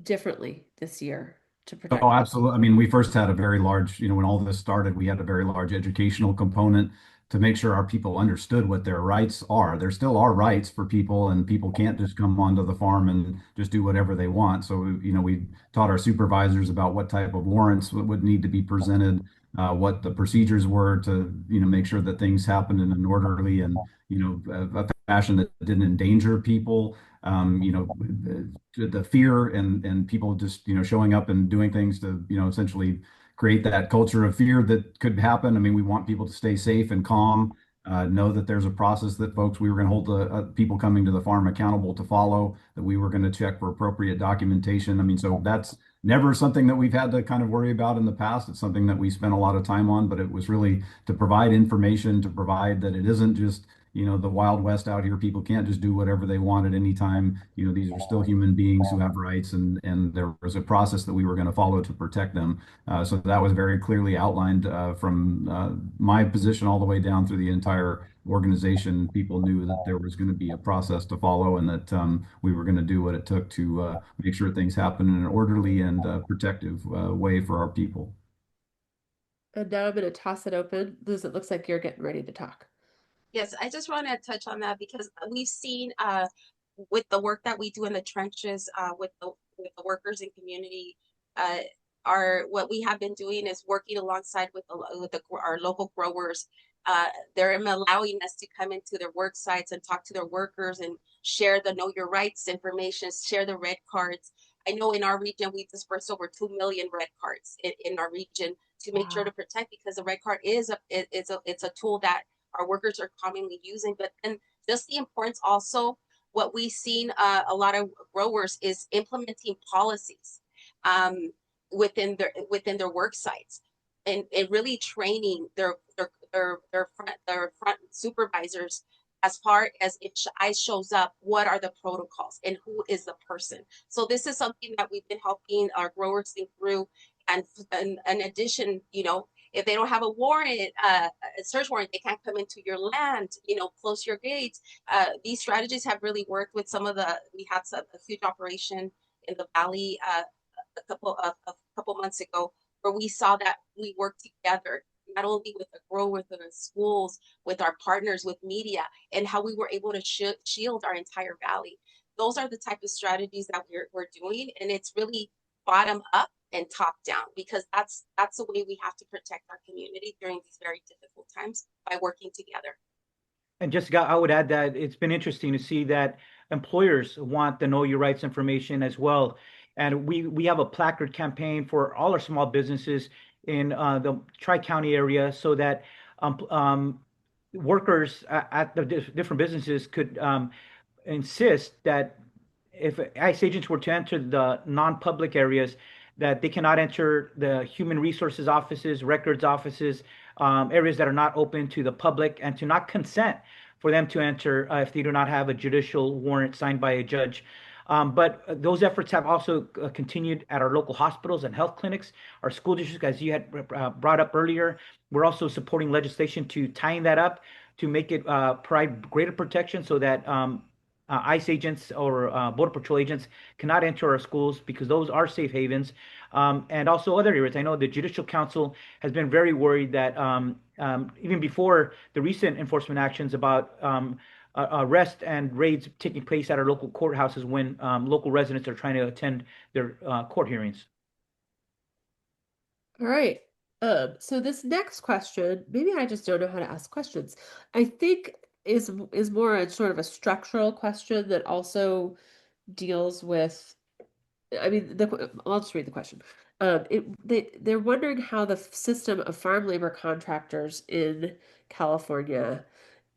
differently this year to Oh, protect them? absolutely. I mean, we first had a very large, when all this started, we had a very large educational component to make sure our people understood what their rights are. There still are rights for people, and people can't just come onto the farm and just do whatever they want. So, we taught our supervisors about what type of warrants would need to be presented, what the procedures were to, make sure that things happened in an orderly and, a fashion that didn't endanger people. The fear and people just, showing up and doing things to, essentially create that culture of fear that could happen. I mean, we want people to stay safe and calm, know that there's a process that we were going to hold the people coming to the farm accountable to follow, that we were going to check for appropriate documentation. I mean, so that's never something that we've had to kind of worry about in the past. It's something that we spent a lot of time on, but it was really to provide information, to provide that it isn't just, the Wild West out here. People can't just do whatever they want at any time. These are still human beings who have rights, and there was a process that we were going to follow to protect them. So that was very clearly outlined from my position all the way down through the entire organization. People knew that there was going to be a process to follow, and that we were going to do what it took to make sure things happen in an orderly and protective way for our people. And now I'm going to toss it open. Liz, it looks like you're getting ready to talk. Yes, I just want to touch on that because we've seen with the work that we do in the trenches with the workers and community, what we have been doing is working alongside with our local growers. They're allowing us to come into their work sites and talk to their workers and share the Know Your Rights information, share the red cards. I know in our region we dispersed over 2 million red cards in our region to make sure to protect, because the red card is it's a tool that our workers are commonly using. But then just the importance also, what we've seen a lot of growers is implementing policies within their work sites. and really training their front supervisors as far as if ICE shows up, what are the protocols and who is the person. So this is something that we've been helping our growers think through. And in addition, if they don't have a warrant, a search warrant, they can't come into your land, close your gates. These strategies have really worked with we had a huge operation in the valley a couple months ago, where we saw that we work together, not only with the growers, with the schools, with our partners, with media, and how we were able to shield our entire valley. Those are the type of strategies that we're doing, and it's really bottom up and top down, because that's the way we have to protect our community during these very difficult times, by working together. And Jessica, I would add that it's been interesting to see that employers want the Know Your Rights information as well. And we have a placard campaign for all our small businesses in the Tri-County area, so that workers at the different businesses could insist that if ICE agents were to enter the non-public areas, that they cannot enter the human resources offices, records offices, areas that are not open to the public, and to not consent for them to enter if they do not have a judicial warrant signed by a judge. But those efforts have also continued at our local hospitals and health clinics, our school districts, as you had brought up earlier. We're also supporting legislation to tying that up, to make it provide greater protection, so that ICE agents or Border Patrol agents cannot enter our schools, because those are safe havens, and also other areas. I know the Judicial Council has been very worried that even before the recent enforcement actions about arrest and raids taking place at our local courthouses, when local residents are trying to attend their court hearings. All right. So this next question, maybe I just don't know how to ask questions. I think is more a sort of a structural question that also deals with, I mean, I'll just read the question. They're wondering how the system of farm labor contractors in California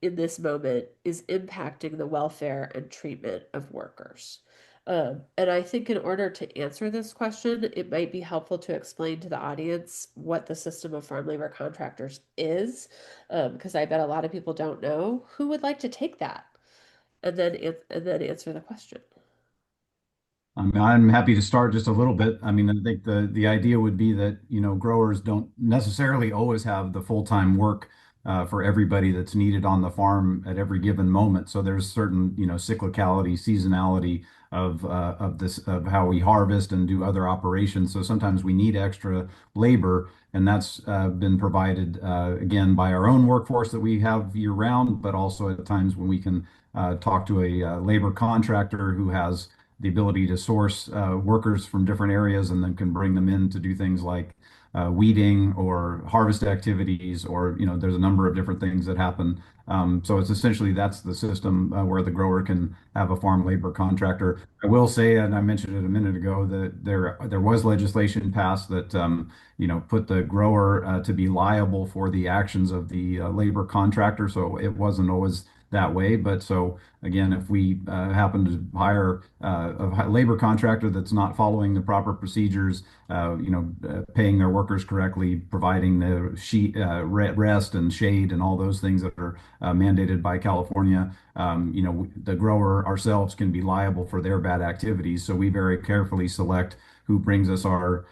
in this moment is impacting the welfare and treatment of workers. And I think in order to answer this question, it might be helpful to explain to the audience what the system of farm labor contractors is, because I bet a lot of people don't know. Who would like to take that and then answer the question? I'm happy to start just a little bit. I mean, I think the idea would be that, growers don't necessarily always have the full-time work for everybody that's needed on the farm at every given moment. So there's certain, cyclicality, seasonality of how we harvest and do other operations. So sometimes we need extra labor, and that's been provided again by our own workforce that we have year round, but also at times when we can talk to a labor contractor who has the ability to source workers from different areas, and then can bring them in to do things like weeding or harvest activities, or there's a number of different things that happen. So it's essentially, that's the system where the grower can have a farm labor contractor. I will say, and I mentioned it a minute ago, that there was legislation passed that put the grower to be liable for the actions of the labor contractor. So it wasn't always that way. But so again, if we happen to hire a labor contractor that's not following the proper procedures, paying their workers correctly, providing the rest and shade and all those things that are mandated by California, the grower ourselves can be liable for their bad activities. So we very carefully select who brings us our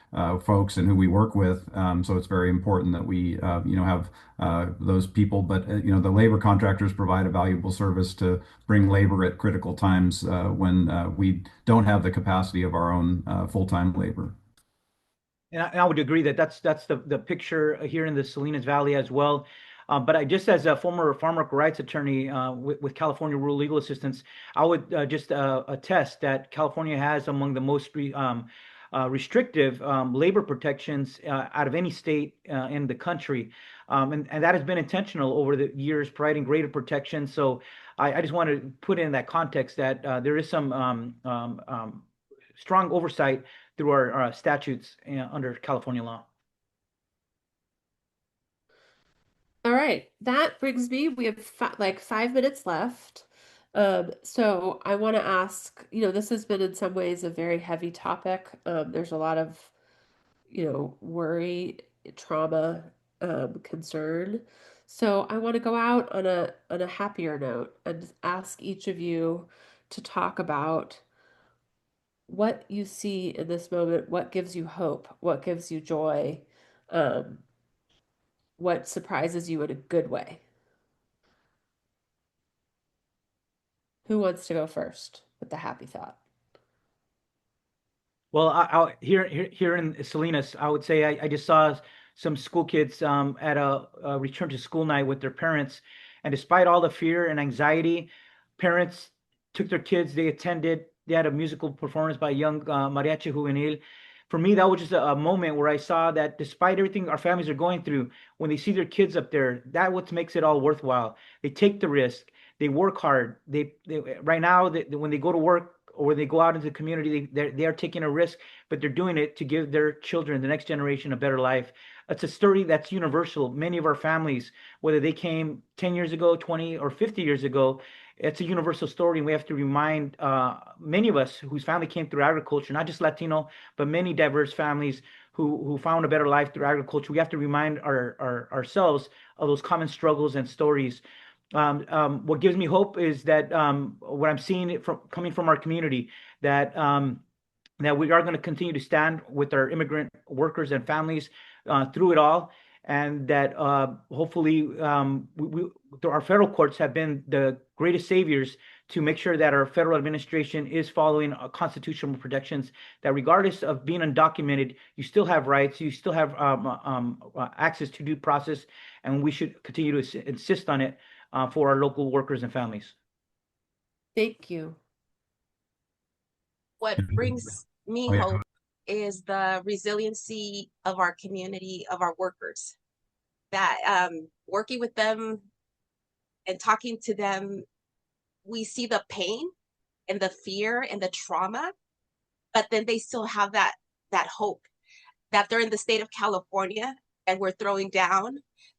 folks and who we work with. So it's very important that we, have those people. But the labor contractors provide a valuable service to bring labor at critical times when we don't have the capacity of our own full-time labor. And I would agree that that's the picture here in the Salinas Valley as well. But I just, as a former farm worker rights attorney with California Rural Legal Assistance, I would just attest that California has among the most restrictive labor protections out of any state in the country. And that has been intentional over the years, providing greater protection. So I just want to put in that context that there is some strong oversight through our statutes under California law. All right, that brings me, we have like 5 minutes left. So I want to ask, this has been in some ways a very heavy topic. There's a lot of, worry trauma concern. So I want to go out on a happier note and ask each of you to talk about what you see in this moment, what gives you hope, what gives you joy, um, what surprises you in a good way. Who wants to go first with the happy thought? Well, here in Salinas, I would say I just saw some school kids at a return to school night with their parents, and despite all the fear and anxiety, parents took their kids. They attended. They had a musical performance by young mariachi juvenil. For me, that was just a moment where I saw that despite everything our families are going through, when they see their kids up there, that what makes it all worthwhile. They take the risk. They work hard. They right now when they go to work or when they go out into the community, they are taking a risk, but they're doing it to give their children, the next generation, a better life. It's a story that's universal. Many of our families, whether they came 10 years ago, 20 or 50 years ago, it's a universal story. And we have to remind many of us whose family came through agriculture, not just Latino, but many diverse families who found a better life through agriculture. We have to remind ourselves of those common struggles and stories. What gives me hope is that what I'm seeing from coming from our community, that that we are going to continue to stand with our immigrant workers and families through it all, and that hopefully our federal courts have been the greatest saviors to make sure that our federal administration is following constitutional protections, that regardless of being undocumented, you still have rights, you still have access to due process, and we should continue to insist on it for our local workers and families. Thank you. What brings me Oh, yeah. hope is the resiliency of our community, of our workers, that working with them and talking to them, we see the pain and the fear and the trauma, but then they still have that hope that they're in the state of California and we're throwing down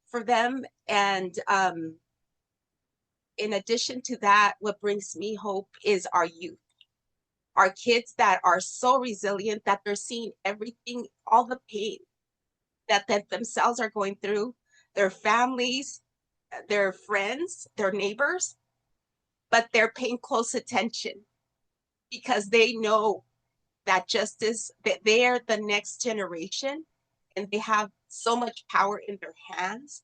for them. And in addition to that, what brings me hope is our youth, our kids that are so resilient that they're seeing everything, all the pain that themselves are going through, their families, their friends, their neighbors, but they're paying close attention because they know that justice, that they're the next generation and they have so much power in their hands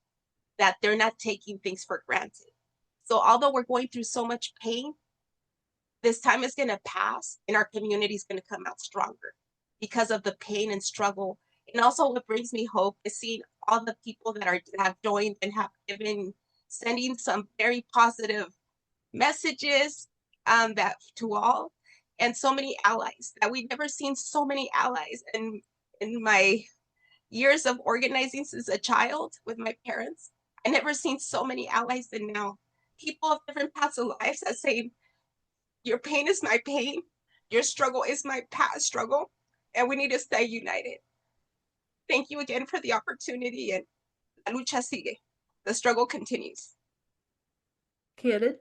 that they're not taking things for granted. So although we're going through so much pain, this time is going to pass and our community is going to come out stronger because of the pain and struggle. And also what brings me hope is seeing all the people that have joined and have given, sending some very positive messages that to all, and so many allies that we've never seen so many allies in my years of organizing since a child with my parents. I never seen so many allies than now. People of different paths of lives that say, your pain is my pain, your struggle is my past struggle, and we need to stay united. Thank you again for the opportunity, and la lucha sigue. The struggle continues. Cannon?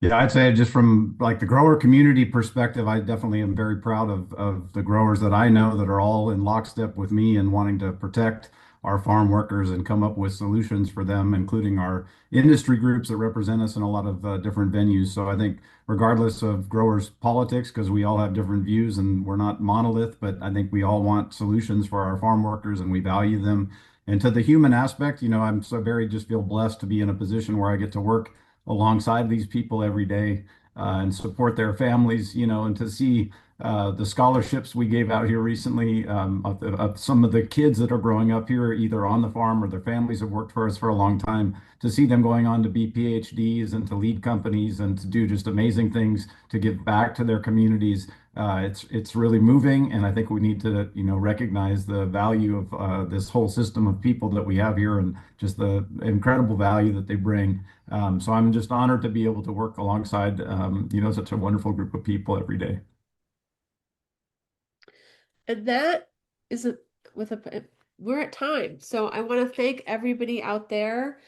Yeah, I'd say just from like the grower community perspective, I definitely am very proud of the growers that I know that are all in lockstep with me and wanting to protect our farm workers and come up with solutions for them, including our industry groups that represent us in a lot of different venues. So I think regardless of growers' politics, because we all have different views and we're not monolith, but I think we all want solutions for our farm workers and we value them. And to the human aspect, I'm so very just feel blessed to be in a position where I get to work alongside these people every day and support their families, and to see the scholarships we gave out here recently of some of the kids that are growing up here, either on the farm or their families have worked for us for a long time, to see them going on to be PhDs and to lead companies and to do just amazing things to give back to their communities. It's really moving, and I think we need to recognize the value of this whole system of people that we have here and just the incredible value that they bring. So I'm just honored to be able to work alongside such a wonderful group of people every day. And that is we're at time. So I want to thank everybody out there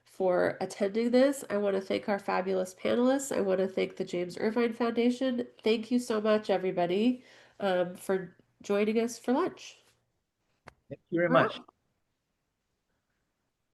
for attending this. I want to thank our fabulous panelists. I want to thank the James Irvine Foundation. Thank you so much, everybody, for joining us for lunch. Thank you very All right. much.